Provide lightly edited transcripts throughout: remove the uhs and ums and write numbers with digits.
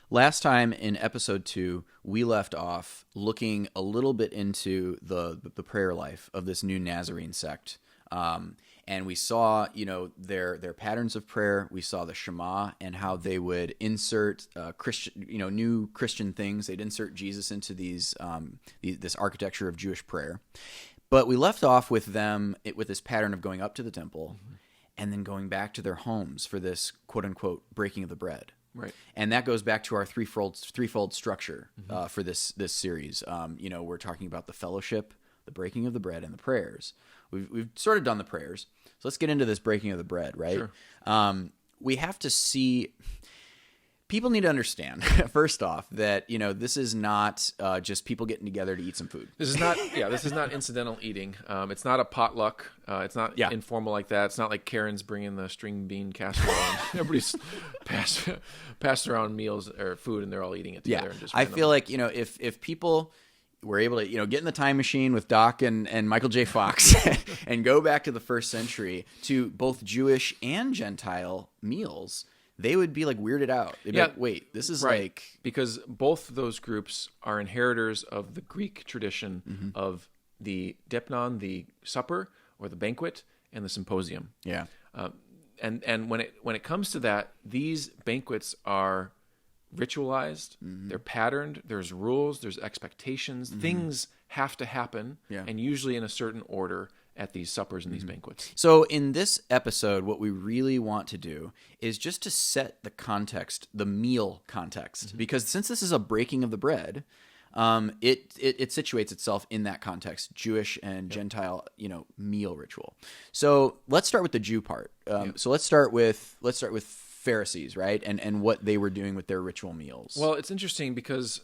Last time in episode 2, we left off looking a little bit into the prayer life of this new Nazarene sect. And we saw, their patterns of prayer. We saw the Shema and how they would insert new Christian things. They'd insert Jesus into this architecture of Jewish prayer. But we left off with them with this pattern of going up to the temple and then going back to their homes for this quote unquote breaking of the bread. Right. And that goes back to our threefold structure for this series. We're talking about the fellowship, the breaking of the bread, and the prayers. We've sort of done the prayers. So let's get into this breaking of the bread, right? Sure. We have to see... People need to understand, first off, that this is not just people getting together to eat some food. This is not incidental eating. It's not a potluck. It's not informal like that. It's not like Karen's bringing the string bean casserole and everybody's passed around meals or food and they're all eating it together. Yeah, and just I feel like if people were able to get in the time machine with Doc and Michael J. Fox and go back to the first century to both Jewish and Gentile meals, they would be like weirded out. They'd be like, wait, this is right. Because both those groups are inheritors of the Greek tradition of the dipnon, the supper or the banquet, and the symposium. Yeah. And when it comes to that, these banquets are ritualized, they're patterned, there's rules, there's expectations, things have to happen, and usually in a certain order at these suppers and these banquets. So in this episode, what we really want to do is just to set the context, the meal context, because since this is a breaking of the bread, it situates itself in that context, Jewish and Gentile, meal ritual. So let's start with the Jew part. So let's start with Pharisees, right? And what they were doing with their ritual meals. Well, it's interesting because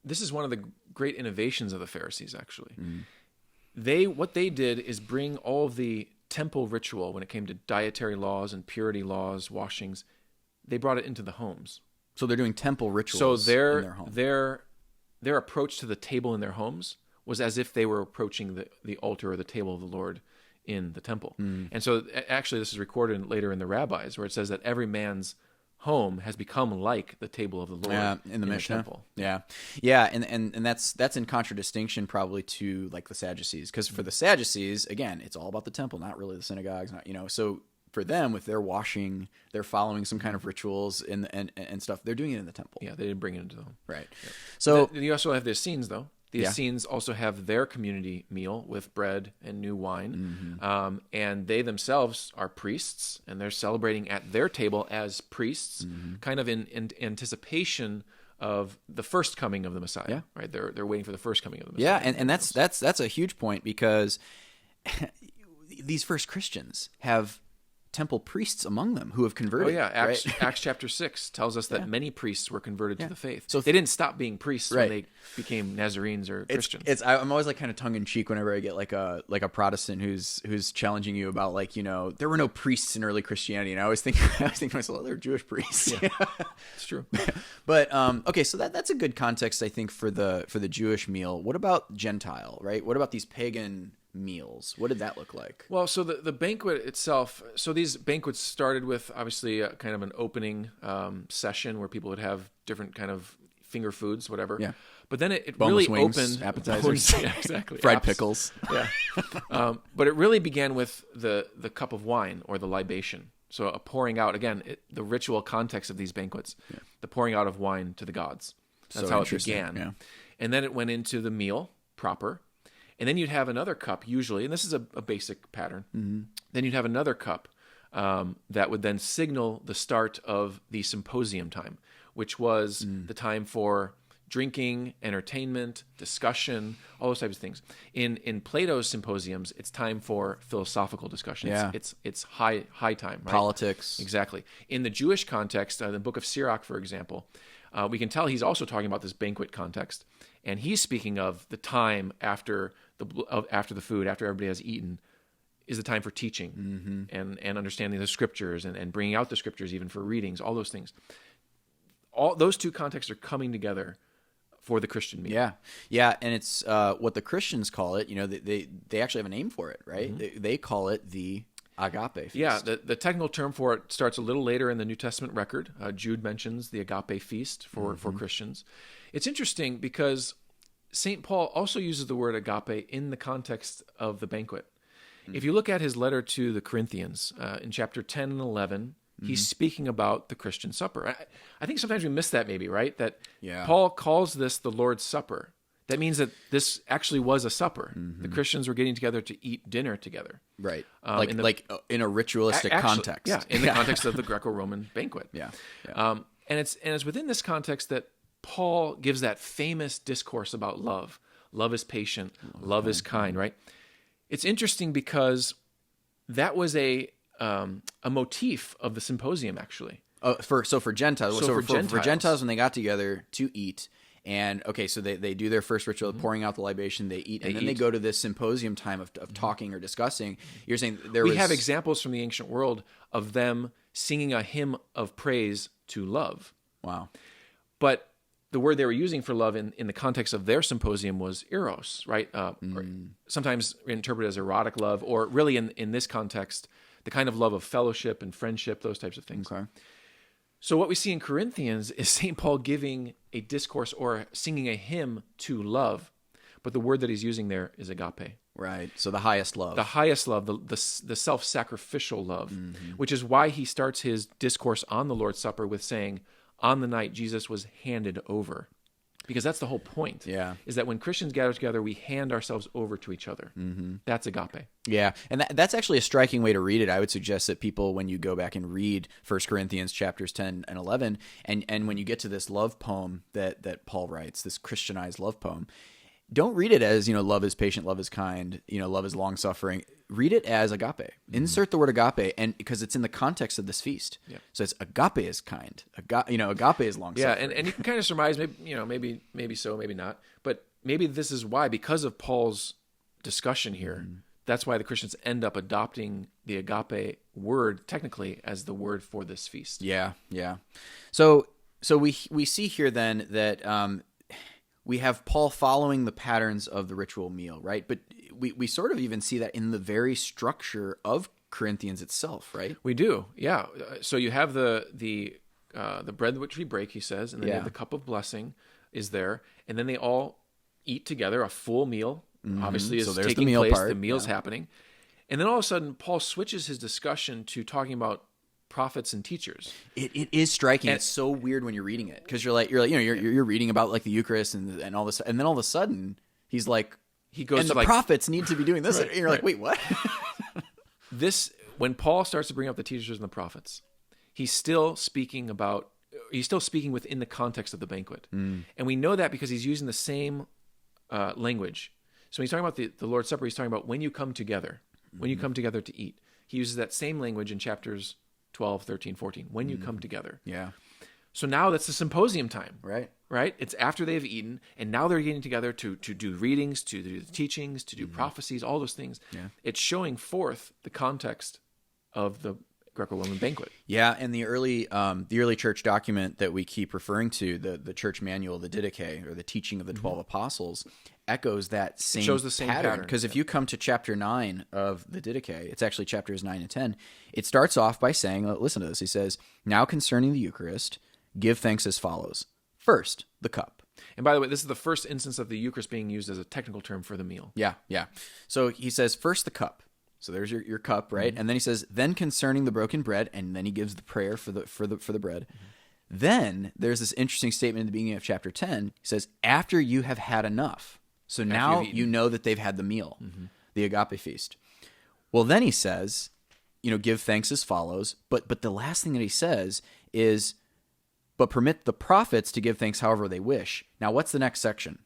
this is one of the great innovations of the Pharisees, actually. What they did is bring all of the temple ritual when it came to dietary laws and purity laws, washings. They brought it into the homes. So they're doing temple rituals in their home. Their approach to the table in their homes was as if they were approaching the altar or the table of the Lord in the temple. And so actually this is recorded later in the rabbis where it says that every man's home has become like the table of the Lord in the Mishnah. temple. Yeah, and that's in contradistinction probably to like the Sadducees, because for the Sadducees, again, it's all about the temple, not really the synagogues, so for them, if they're washing, they're following some kind of rituals and stuff, they're doing it in the temple. Yeah, they didn't bring it into the home. Right. Yeah. So you also have the Essenes, though. The Essenes also have their community meal with bread and new wine. And they themselves are priests, and they're celebrating at their table as priests, kind of in anticipation of the first coming of the Messiah. Yeah. Right? They're waiting for the first coming of the Messiah. Yeah, and that's a huge point, because these first Christians have temple priests among them who have converted. Oh yeah, Acts chapter 6 tells us that many priests were converted to the faith. So they didn't stop being priests when they became Nazarenes or Christians. I'm always like kind of tongue in cheek whenever I get like a Protestant who's challenging you about there were no priests in early Christianity, and I always think to myself, they're Jewish priests. Yeah, it's true. But okay, so that's a good context, I think, for the Jewish meal. What about Gentile, right? What about these pagan meals? What did that look like? Well, so the banquet itself, so these banquets started with obviously kind of an opening session where people would have different kind of finger foods, whatever. Yeah. But then it really wings, opened appetizers, yeah, exactly, fried pickles. Yeah. But it really began with the cup of wine or the libation. So a pouring out, again, the ritual context of these banquets, the pouring out of wine to the gods. That's how it began. Yeah. And then it went into the meal proper. And then you'd have another cup, usually, and this is a basic pattern. Then you'd have another cup that would then signal the start of the symposium time, which was the time for drinking, entertainment, discussion, all those types of things. In Plato's symposiums, it's time for philosophical discussion. Yeah. It's high time, right? Politics. Exactly. In the Jewish context, the book of Sirach, for example, we can tell he's also talking about this banquet context, and he's speaking of the time after the food, after everybody has eaten, is the time for teaching and understanding the scriptures and bringing out the scriptures even for readings, all those things. All those two contexts are coming together for the Christian meal. Yeah, and it's what the Christians call it. They actually have a name for it, right? They call it the agape feast. Yeah, the technical term for it starts a little later in the New Testament record. Jude mentions the agape feast for Christians. It's interesting because St. Paul also uses the word agape in the context of the banquet. If you look at his letter to the Corinthians in chapter 10 and 11, he's speaking about the Christian supper. I think sometimes we miss that maybe, right? That Paul calls this the Lord's Supper. That means that this actually was a supper. The Christians were getting together to eat dinner together. Right. In a ritualistic context. Yeah, in the context of the Greco-Roman banquet. Yeah. And it's within this context that Paul gives that famous discourse about love. Love is patient. Love is kind, right? It's interesting because that was a motif of the symposium, actually. For Gentiles. So for Gentiles, when they got together to eat, and so they do their first ritual of pouring out the libation, they eat, and then they go to this symposium time of talking or discussing. You're saying we have examples from the ancient world of them singing a hymn of praise to love. Wow. But the word they were using for love in the context of their symposium was eros, right? Or sometimes interpreted as erotic love, or really in this context, the kind of love of fellowship and friendship, those types of things. Okay. So what we see in Corinthians is St. Paul giving a discourse or singing a hymn to love, but the word that he's using there is agape. Right. So the highest love. The highest love, the self-sacrificial love, which is why he starts his discourse on the Lord's Supper with saying, on the night Jesus was handed over. Because that's the whole point. Yeah. Is that when Christians gather together, we hand ourselves over to each other. That's agape. Yeah. And that's actually a striking way to read it. I would suggest that people, when you go back and read 1 Corinthians chapters 10 and 11, and when you get to this love poem that Paul writes, this Christianized love poem, don't read it as, love is patient, love is kind, love is long-suffering. Read it as agape. Insert the word agape, and because it's in the context of this feast. Yeah. So it's agape is kind. Agape is long-suffering. Yeah, and you can kind of surmise, maybe so, maybe not. But maybe this is why, because of Paul's discussion here, that's why the Christians end up adopting the agape word, technically, as the word for this feast. Yeah, yeah. So we see here then that we have Paul following the patterns of the ritual meal, right? But we sort of even see that in the very structure of Corinthians itself, right? We do, yeah. So you have the bread which we break, he says, and then you have the cup of blessing is there, and then they all eat together, a full meal, obviously is taking place, the meal's happening. And then all of a sudden, Paul switches his discussion to talking about prophets and teachers. It is striking. It's so weird when you're reading it, because you're reading about like the Eucharist and all this, and then all of a sudden he goes and the prophets need to be doing this, and you're like, wait, what? When Paul starts to bring up the teachers and the prophets, he's still speaking within the context of the banquet, and we know that because he's using the same language. So when he's talking about the Lord's Supper, he's talking about when you come together, when you come together to eat. He uses that same language in chapters 12, 13, 14, when you come together. Yeah. So now that's the symposium time. Right. It's after they've eaten, and now they're getting together to do readings, to do the teachings, to do prophecies, all those things. Yeah. It's showing forth the context of the Greco-Roman banquet. Yeah, and the early church document that we keep referring to, the church manual, the Didache, or the teaching of the 12 apostles, echoes that same shows the same pattern. Because if you come to chapter 9 of the Didache, it's actually chapters 9 and 10, it starts off by saying, listen to this, he says, now concerning the Eucharist, give thanks as follows. First, the cup. And by the way, this is the first instance of the Eucharist being used as a technical term for the meal. Yeah. So he says, first the cup. So there's your cup, right? And then he says, then concerning the broken bread, and then he gives the prayer for the bread. Then there's this interesting statement in the beginning of chapter 10. He says, after you have had enough. So now you know that they've had the meal, the agape feast. Well, then he says, give thanks as follows. But the last thing that he says is, but permit the prophets to give thanks however they wish. Now, what's the next section?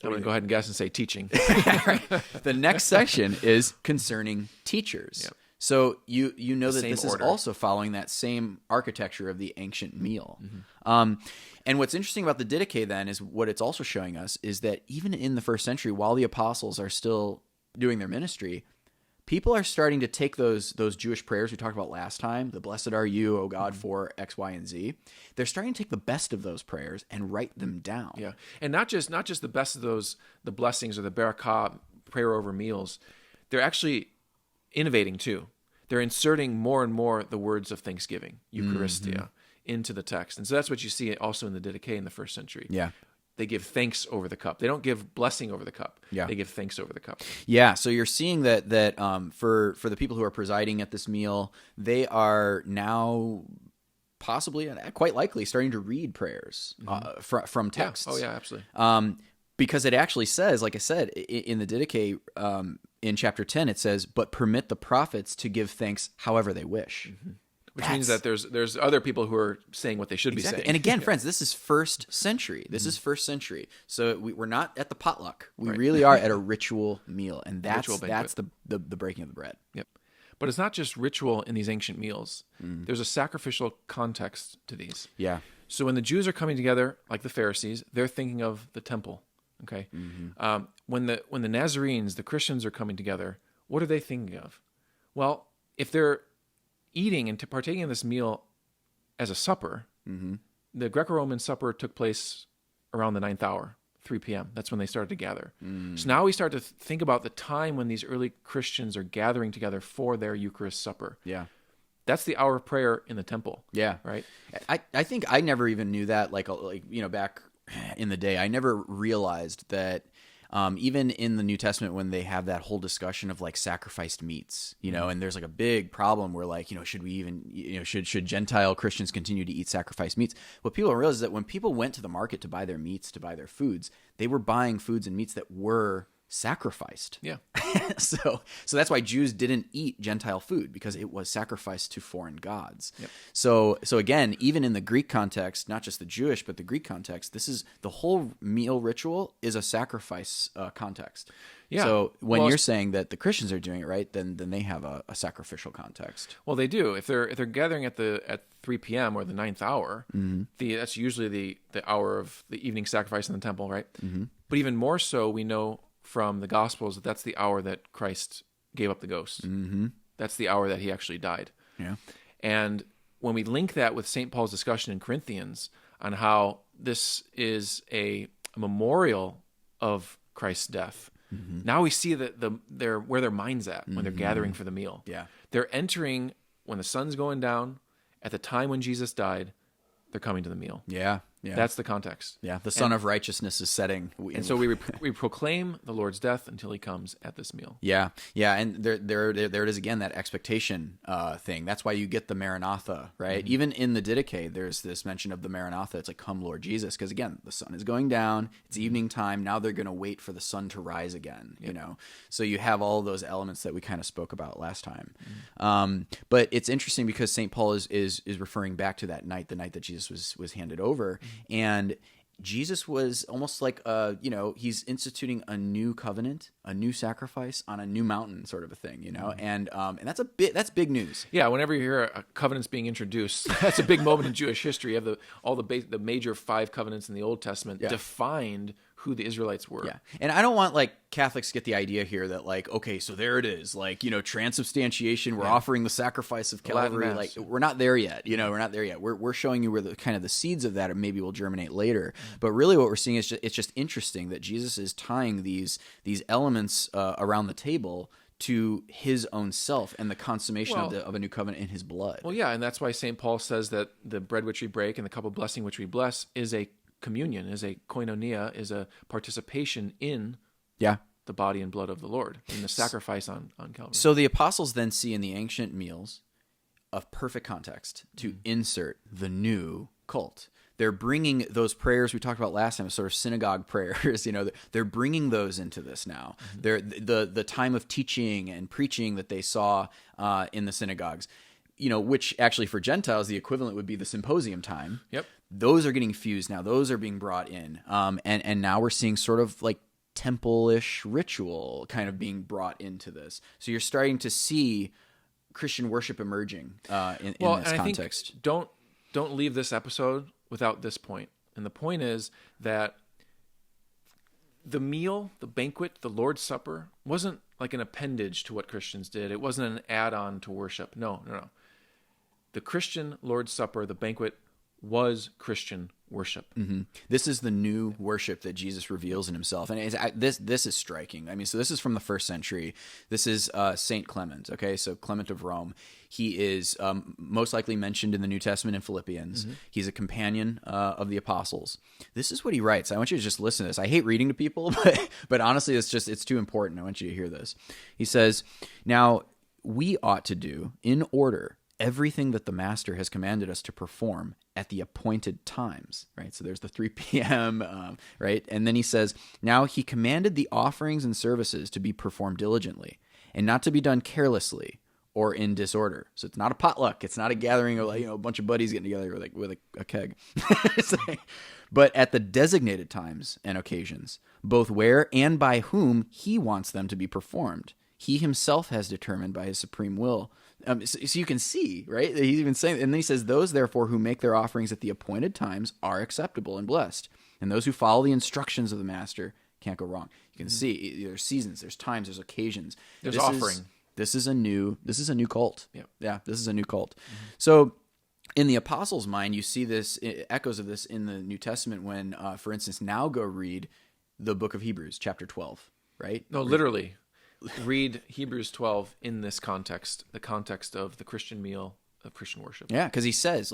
I'm going to go ahead and guess and say teaching. The next section is concerning teachers. Yep. So you know that this order is also following that same architecture of the ancient meal. And what's interesting about the Didache then is what it's also showing us is that even in the first century, while the apostles are still doing their ministry, people are starting to take those Jewish prayers we talked about last time, the blessed are you, O God, for X, Y, and Z. They're starting to take the best of those prayers and write them down. Yeah, and not just the best of those, the blessings or the barakah, prayer over meals. They're actually innovating too. they're inserting more and more the words of thanksgiving, Eucharistia, into the text. And so that's what you see also in the Didache in the first century. Yeah. They give thanks over the cup. They don't give blessing over the cup. Yeah. They give thanks over the cup. Yeah, so you're seeing that for the people who are presiding at this meal, they are now possibly and quite likely starting to read prayers from texts. Yeah. Oh, yeah, absolutely. Because it actually says, like I said, in the Didache, in chapter 10, it says, "But permit the prophets to give thanks however they wish." Which means that there's other people who are saying what they should be saying. And again, friends, this is first century. This is first century. So we're not at the potluck. We really are at a ritual meal, and that's the breaking of the bread. Yep. But it's not just ritual in these ancient meals. There's a sacrificial context to these. Yeah. So when the Jews are coming together, like the Pharisees, they're thinking of the temple. Okay. When the Nazarenes, the Christians, are coming together, what are they thinking of? Well, if they're eating and partaking in this meal as a supper, the Greco-Roman supper took place around the 9th hour, 3 p.m. That's when they started to gather. So now we start to think about the time when these early Christians are gathering together for their Eucharist supper. Yeah. That's the hour of prayer in the temple. Yeah. Right? I think I never even knew that, like back in the day. I never realized that even in the New Testament, when they have that whole discussion of like sacrificed meats, and there's like a big problem where like, should we even, should Gentile Christians continue to eat sacrificed meats? What people don't realize is that when people went to the market to buy their meats, to buy their foods, they were buying foods and meats that were sacrificed. Yeah. So that's why Jews didn't eat Gentile food, because it was sacrificed to foreign gods. Yep. So again, even in the Greek context, not just the Jewish, but the Greek context, this is the whole meal ritual is a sacrifice context. Yeah. So when you're saying that the Christians are doing it right, then they have a sacrificial context. Well, they do. If they're gathering at 3 p.m. or the 9th hour, that's usually the hour of the evening sacrifice in the temple, right? But even more so, we know from the Gospels that's the hour that Christ gave up the ghost. That's the hour that he actually died. Yeah. And when we link that with St. Paul's discussion in Corinthians on how this is a memorial of Christ's death, now we see that where their mind's at when they're gathering for the meal. Yeah. They're entering when the sun's going down, at the time when Jesus died, they're coming to the meal. Yeah. Yeah. That's the context. Yeah. The sun of righteousness is setting. And so we proclaim the Lord's death until he comes at this meal. Yeah. Yeah. And there it is again, that expectation thing. That's why you get the Maranatha, right? Even in the Didache, there's this mention of the Maranatha. It's like, come Lord Jesus. Because again, the sun is going down. It's evening time. Now they're going to wait for the sun to rise again, So you have all those elements that we kind of spoke about last time. But it's interesting because St. Paul is referring back to that night, the night that Jesus was handed over. And Jesus was almost like, he's instituting a new covenant, a new sacrifice on a new mountain, sort of a thing, and that's big news. Yeah, whenever you hear a covenant's being introduced, that's a big moment in Jewish history. You have the major 5 covenants in the Old Testament defined who the Israelites were. Yeah, and I don't want like Catholics to get the idea here that like, okay, so there it is, like transubstantiation. We're offering the sacrifice of Calvary. Like we're not there yet. We're not there yet. We're showing you where the kind of the seeds of that maybe will germinate later. But really, what we're seeing is it's just interesting that Jesus is tying these elements around the table to his own self and the consummation of a new covenant in his blood. Well, yeah, and that's why St. Paul says that the bread which we break and the cup of blessing which we bless is a communion, is a koinonia, is a participation in the body and blood of the Lord, in the sacrifice on Calvary. So the apostles then see in the ancient meals a perfect context to insert the new cult. They're bringing those prayers we talked about last time, sort of synagogue prayers. They're bringing those into this now. They're the time of teaching and preaching that they saw in the synagogues. Which actually for Gentiles, the equivalent would be the symposium time. Yep. Those are getting fused now. Those are being brought in. And now we're seeing sort of like temple-ish ritual kind of being brought into this. So you're starting to see Christian worship emerging in this context. I think don't leave this episode without this point. And the point is that the meal, the banquet, the Lord's Supper wasn't like an appendage to what Christians did. It wasn't an add-on to worship. No. The Christian Lord's Supper, the banquet, was Christian worship. Mm-hmm. This is the new worship that Jesus reveals in himself. And this is striking. I mean, so this is from the first century. This is Saint Clement, okay? So Clement of Rome. He is most likely mentioned in the New Testament in Philippians. Mm-hmm. He's a companion of the apostles. This is what he writes. I want you to just listen to this. I hate reading to people, but honestly, it's too important. I want you to hear this. He says, "Now we ought to do in order everything that the Master has commanded us to perform at the appointed times," right? So there's the 3 p.m., right? And then he says, "Now he commanded the offerings and services to be performed diligently and not to be done carelessly or in disorder." So it's not a potluck. It's not a gathering of a bunch of buddies getting together with a keg. "But at the designated times and occasions, both where and by whom he wants them to be performed, he himself has determined by his supreme will." So you can see, right? He's even saying, and then he says, "Those therefore who make their offerings at the appointed times are acceptable and blessed, and those who follow the instructions of the Master can't go wrong." You can see there's seasons, there's times, there's occasions, there's offering. This is a new cult. Yeah, this is a new cult. Mm-hmm. So in the apostles' mind, you see this echoes of this in the New Testament when, for instance, now go read the book of Hebrews, chapter 12, right? No, literally. Read Hebrews 12 in this context, the context of the Christian meal of Christian worship. Yeah, because he says,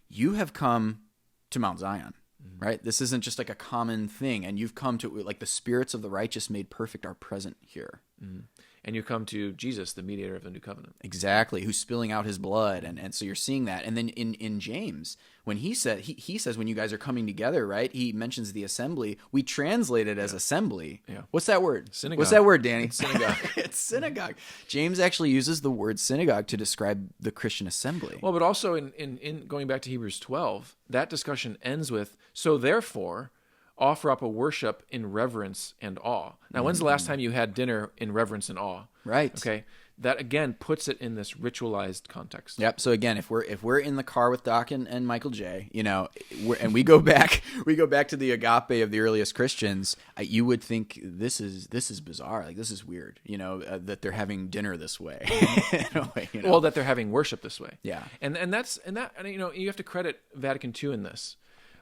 you have come to Mount Zion, right? This isn't just like a common thing, and you've come to, the spirits of the righteous made perfect are present here. Mm-hmm. And you come to Jesus, the mediator of the new covenant. Exactly, who's spilling out his blood, and so you're seeing that. And then in James, when he says when you guys are coming together, right? He mentions the assembly. We translate it as assembly. Yeah. What's that word? Synagogue. What's that word, Danny? It's synagogue. It's synagogue. James actually uses the word synagogue to describe the Christian assembly. Well, but also in going back to Hebrews 12, that discussion ends with, "So therefore, offer up a worship in reverence and awe." Now, when's the last time you had dinner in reverence and awe? Right. Okay. That again puts it in this ritualized context. Yep. So again, if we're in the car with Doc and Michael J, and we go back to the agape of the earliest Christians, you would think this is bizarre. This is weird. That they're having dinner this way. In a way, Well, that they're having worship this way. Yeah. And you have to credit Vatican II in this,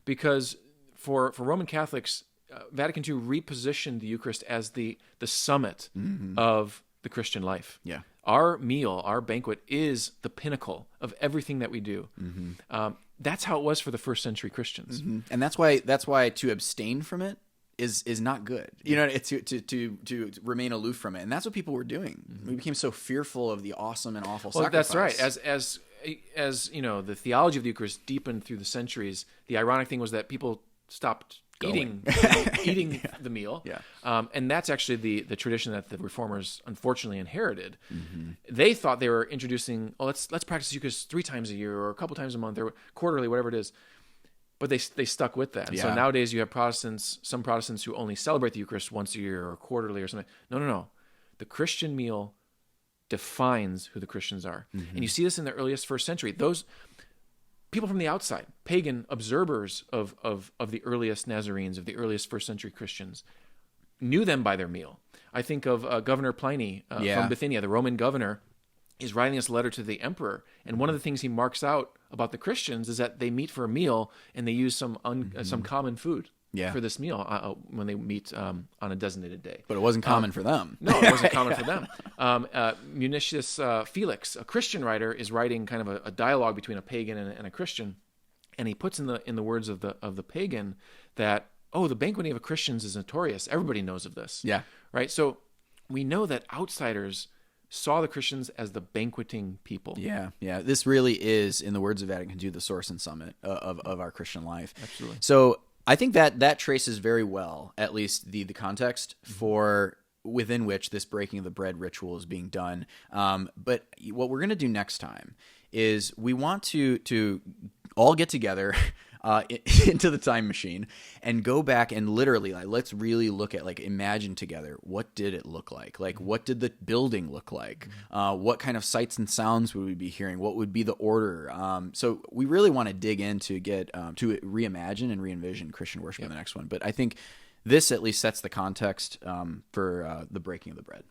because for Roman Catholics, Vatican II repositioned the Eucharist as the summit of the Christian life. Yeah. Our meal, our banquet, is the pinnacle of everything that we do. Mm-hmm. That's how it was for the first century Christians. Mm-hmm. And that's why to abstain from it is not good. It's to remain aloof from it. And that's what people were doing. Mm-hmm. We became so fearful of the awesome and awful sacrifice. That's right. As the theology of the Eucharist deepened through the centuries, the ironic thing was that people stopped eating the meal. Yeah. And that's actually the tradition that the reformers unfortunately inherited. Mm-hmm. They thought they were introducing, let's practice Eucharist 3 times a year or a couple times a month or quarterly, whatever it is. But they stuck with that. Yeah. So nowadays you have some Protestants who only celebrate the Eucharist once a year or quarterly or something. No. The Christian meal defines who the Christians are. Mm-hmm. And you see this in the earliest first century. Those people from the outside, pagan observers of the earliest Nazarenes, of the earliest first century Christians, knew them by their meal. I think of Governor Pliny from Bithynia, the Roman governor, is writing this letter to the emperor. And one of the things he marks out about the Christians is that they meet for a meal and they use some common food for this meal when they meet on a designated day. But it wasn't common for them. No, it wasn't common for them. Municius Felix, a Christian writer, is writing kind of a dialogue between a pagan and a Christian, and he puts in the words of the pagan that, the banqueting of Christians is notorious. Everybody knows of this. Yeah. Right? So we know that outsiders saw the Christians as the banqueting people. Yeah. This really is, in the words of Vatican II, the source and summit of our Christian life. Absolutely. So I think that traces very well, at least the context for within which this breaking of the bread ritual is being done. But what we're going to do next time is we want to all get together into the time machine and go back and literally let's really look at imagine together, what did it look like? What did the building look like? What kind of sights and sounds would we be hearing? What would be the order? So we really want to dig in to get to reimagine and re-envision Christian worship in the next one. But I think this at least sets the context for the breaking of the bread.